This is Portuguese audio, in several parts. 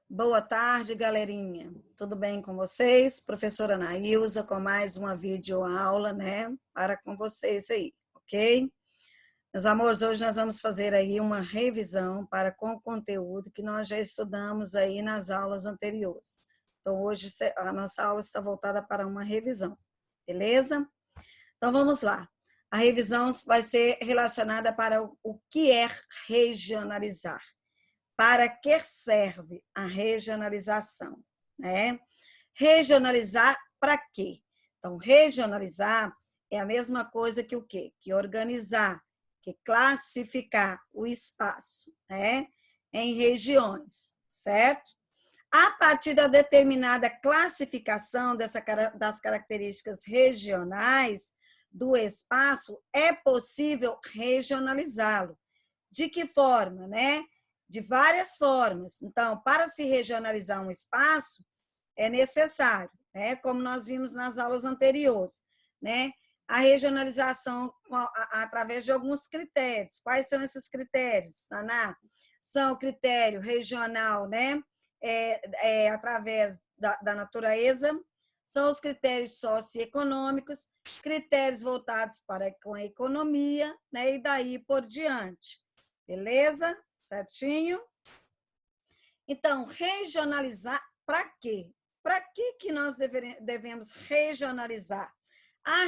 Boa tarde, galerinha. Tudo bem com vocês? Professora Anaílza com mais uma videoaula, né? Para com vocês aí, ok? Meus amores, hoje nós vamos fazer aí uma revisão para com o conteúdo que nós já estudamos aí nas aulas anteriores. Então, hoje a nossa aula está voltada para uma revisão, beleza? Então, vamos lá. A revisão vai ser relacionada para o que é regionalizar. Para que serve a regionalização, né? Regionalizar para quê? Então, regionalizar é a mesma coisa que o quê? Que organizar, que classificar o espaço, né? Em regiões, certo? A partir da determinada classificação das características regionais do espaço, é possível regionalizá-lo. De que forma, né? De várias formas. Então, para se regionalizar um espaço, é necessário, né? Como nós vimos nas aulas anteriores, né? A regionalização através de alguns critérios. Quais são esses critérios, Naná? São o critério regional, né? Através da natureza, são os critérios socioeconômicos, critérios voltados para com a economia, né? E daí por diante. Beleza? Certinho? Então, regionalizar para quê? Para que nós devemos regionalizar? A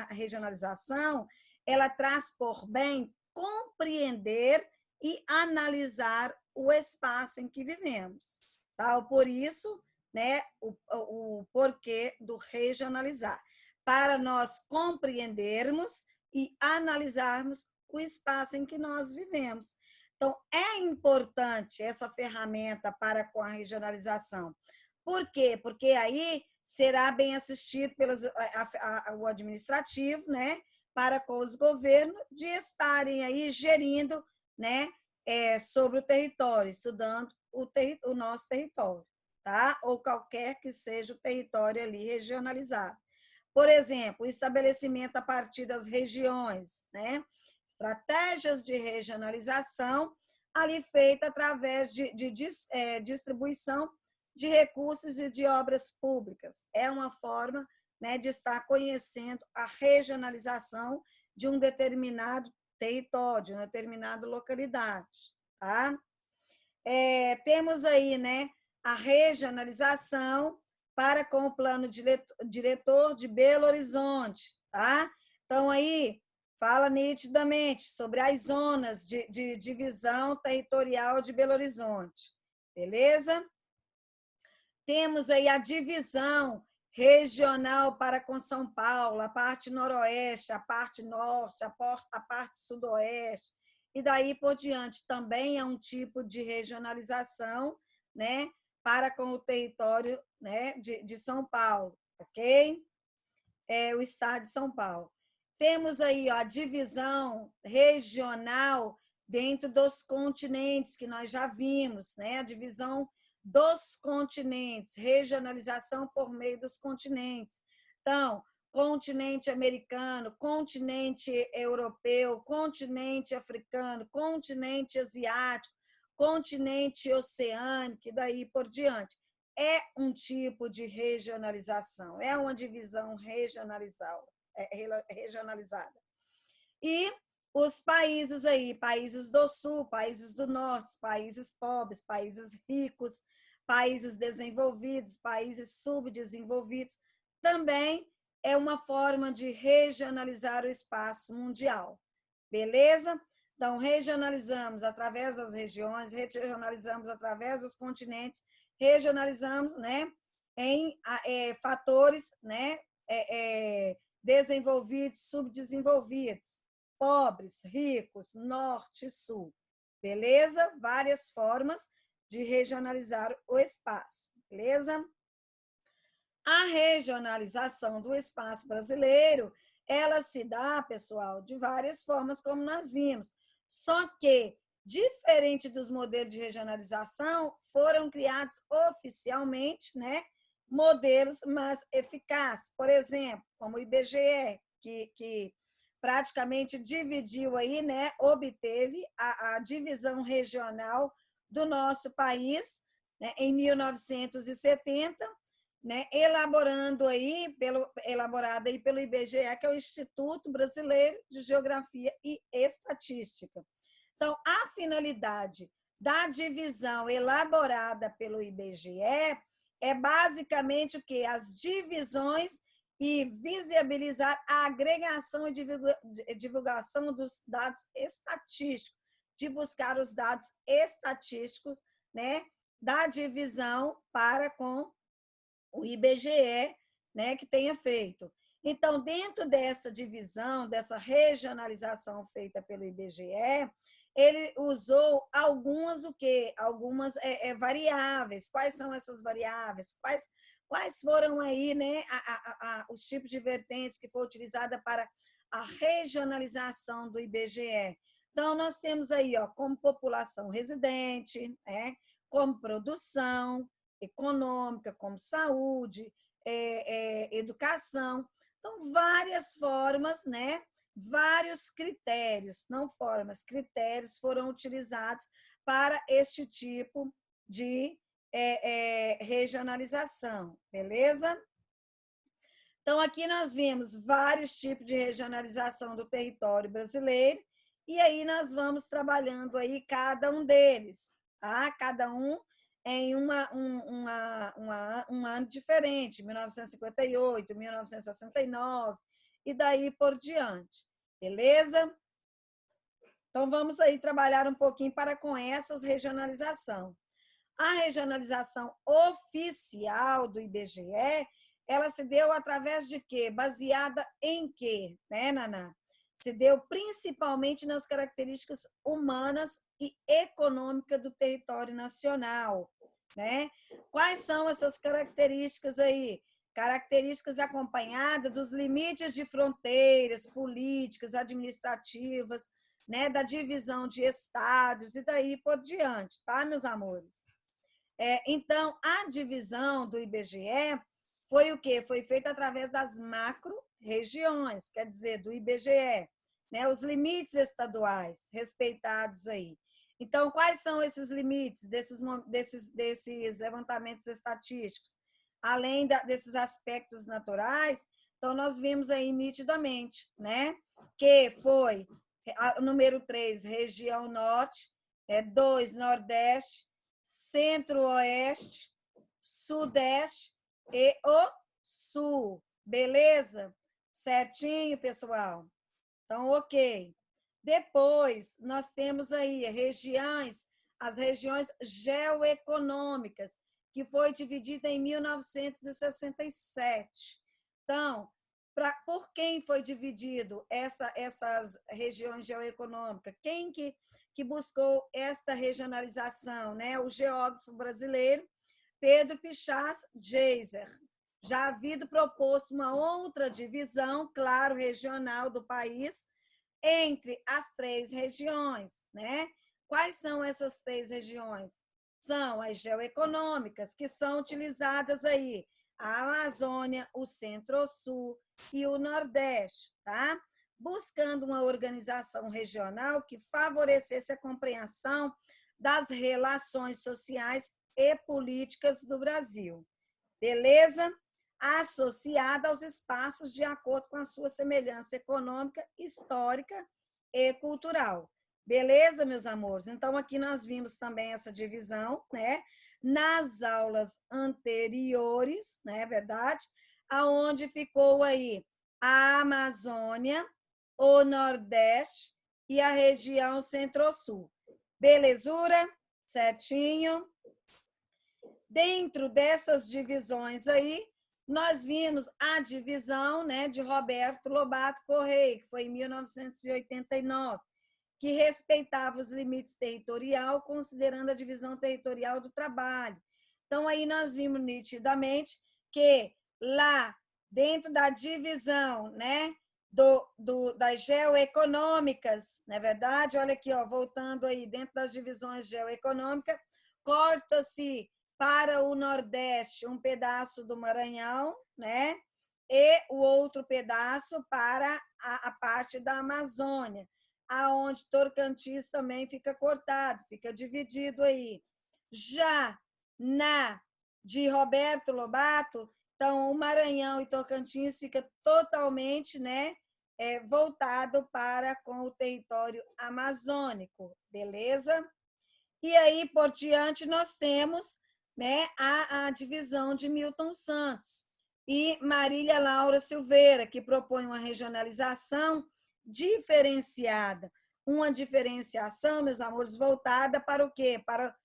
regionalização, ela traz por bem compreender e analisar o espaço em que vivemos. Tá? Por isso, né, o porquê do regionalizar. Para nós compreendermos e analisarmos o espaço em que nós vivemos. Então, é importante essa ferramenta para com a regionalização. Por quê? Porque aí será bem assistido o administrativo, né, para com os governos, de estarem aí gerindo, né, sobre o território, estudando o nosso território, tá? Ou qualquer que seja o território ali regionalizado. Por exemplo, o estabelecimento a partir das regiões, né? Estratégias de regionalização, ali feita através de distribuição de recursos e de obras públicas. É uma forma, né, de estar conhecendo a regionalização de um determinado território, de uma determinada localidade. Tá? Temos aí, né, a regionalização para com o plano diretor de Belo Horizonte. Tá? Então, aí, fala nitidamente sobre as zonas de divisão territorial de Belo Horizonte. Beleza? Temos aí a divisão regional para com São Paulo, a parte noroeste, a parte norte, a parte sudoeste, e daí por diante. Também é um tipo de regionalização, né, para com o território, né, de São Paulo, ok? O estado de São Paulo. Temos aí, ó, a divisão regional dentro dos continentes, que nós já vimos, né? A divisão dos continentes, regionalização por meio dos continentes. Então, continente americano, continente europeu, continente africano, continente asiático, continente oceânico, e daí por diante. É um tipo de regionalização, é uma divisão regionalizada. E os países aí, países do sul, países do norte, países pobres, países ricos, países desenvolvidos, países subdesenvolvidos, também é uma forma de regionalizar o espaço mundial. Beleza? Então, regionalizamos através das regiões, regionalizamos através dos continentes, regionalizamos, né, em fatores, né, desenvolvidos, subdesenvolvidos, pobres, ricos, norte e sul. Beleza? Várias formas de regionalizar o espaço. Beleza? A regionalização do espaço brasileiro, ela se dá, pessoal, de várias formas, como nós vimos. Só que, diferente dos modelos de regionalização, foram criados oficialmente, né, modelos mais eficazes. Por exemplo, como o IBGE, que praticamente dividiu aí, né, obteve a divisão regional do nosso país, né, em 1970, né, elaborada aí pelo IBGE, que é o Instituto Brasileiro de Geografia e Estatística. Então, a finalidade da divisão elaborada pelo IBGE é basicamente o quê? As divisões e visibilizar a agregação e divulgação dos dados estatísticos, de buscar os dados estatísticos, né, da divisão para com o IBGE, né, que tenha feito. Então, dentro dessa divisão, dessa regionalização feita pelo IBGE, ele usou algumas o quê? Algumas variáveis. Quais são essas variáveis? Quais foram aí, né, os tipos de vertentes que foram utilizadas para a regionalização do IBGE? Então, nós temos aí, ó, como população residente, né, como produção econômica, como saúde, educação. Então, várias formas, né? Vários critérios, não formas, critérios foram utilizados para este tipo de regionalização, beleza? Então, aqui nós vimos vários tipos de regionalização do território brasileiro, e aí nós vamos trabalhando aí cada um deles, tá? Cada um em um ano diferente, 1958, 1969, e daí por diante, beleza? Então, vamos aí trabalhar um pouquinho para com essas regionalização. A regionalização oficial do IBGE, ela se deu através de quê? Baseada em quê, né, Naná? Se deu principalmente nas características humanas e econômicas do território nacional, né? Quais são essas características aí? Características acompanhadas dos limites de fronteiras políticas, administrativas, né, da divisão de estados e daí por diante, tá, meus amores? Então, a divisão do IBGE foi o quê? Foi feita através das macro-regiões, quer dizer, do IBGE, né? Os limites estaduais respeitados aí. Então, quais são esses limites desses levantamentos estatísticos? Além desses aspectos naturais, então nós vimos aí nitidamente, né? Que foi o número 3, região norte, 2, nordeste, centro-oeste, sudeste e o sul. Beleza? Certinho, pessoal? Então, ok. Depois, nós temos aí as regiões geoeconômicas, que foi dividida em 1967. Então, por quem foi dividido essas regiões geoeconômicas? Quem que buscou esta regionalização, né? O geógrafo brasileiro Pedro Pichas Geiser. Já havido proposto uma outra divisão, claro, regional do país, entre as 3 regiões, né? Quais são essas 3 regiões? São as geoeconômicas, que são utilizadas aí, a Amazônia, o Centro-Sul e o Nordeste, tá? Buscando uma organização regional que favorecesse a compreensão das relações sociais e políticas do Brasil. Beleza? Associada aos espaços de acordo com a sua semelhança econômica, histórica e cultural. Beleza, meus amores? Então, aqui nós vimos também essa divisão, né? Nas aulas anteriores, não é verdade? Aonde ficou aí a Amazônia, o Nordeste e a região Centro-Sul. Belezura? Certinho? Dentro dessas divisões aí, nós vimos a divisão, né, de Roberto Lobato Correia, que foi em 1989, que respeitava os limites territoriais, considerando a divisão territorial do trabalho. Então, aí nós vimos nitidamente que lá, dentro da divisão, né, das geoeconômicas, não é verdade? Olha aqui, ó, voltando aí, dentro das divisões geoeconômicas, corta-se para o Nordeste um pedaço do Maranhão, né? E o outro pedaço para a parte da Amazônia. aonde Tocantins também fica cortado, fica dividido aí. Já na de Roberto Lobato, então o Maranhão e Tocantins fica totalmente, né, voltado para com o território amazônico, beleza? E aí, por diante, nós temos, né, a divisão de Milton Santos e Marília Laura Silveira, que propõe uma regionalização diferenciada. Uma diferenciação, meus amores, voltada para o quê? Para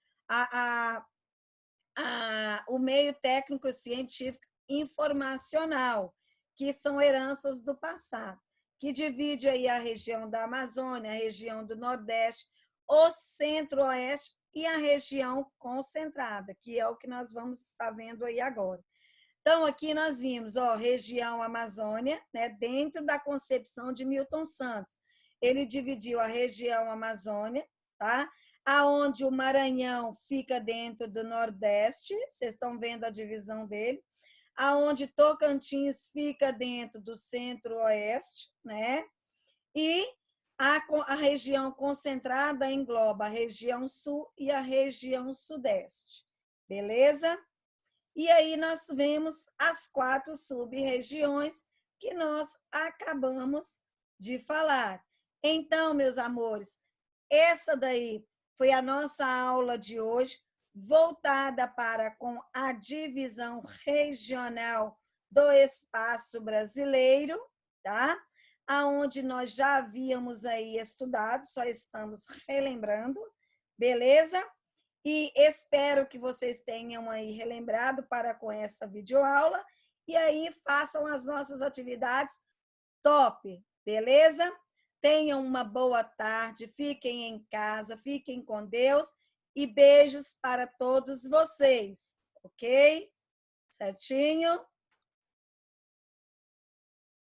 o meio técnico científico informacional, que são heranças do passado, que divide aí a região da Amazônia, a região do Nordeste, o Centro-Oeste e a região concentrada, que é o que nós vamos estar vendo aí agora. Então, aqui nós vimos, ó, região Amazônia, né, dentro da concepção de Milton Santos. Ele dividiu a região Amazônia, tá? Aonde o Maranhão fica dentro do Nordeste, vocês estão vendo a divisão dele, aonde Tocantins fica dentro do Centro-Oeste, né? E a região concentrada engloba a região Sul e a região Sudeste, beleza? E aí nós vemos as 4 sub-regiões que nós acabamos de falar. Então, meus amores, essa daí foi a nossa aula de hoje, voltada para com a divisão regional do espaço brasileiro, tá? Aonde nós já havíamos aí estudado, só estamos relembrando, beleza? E espero que vocês tenham aí relembrado para com esta videoaula e aí façam as nossas atividades top, beleza? Tenham uma boa tarde, fiquem em casa, fiquem com Deus e beijos para todos vocês, ok? Certinho?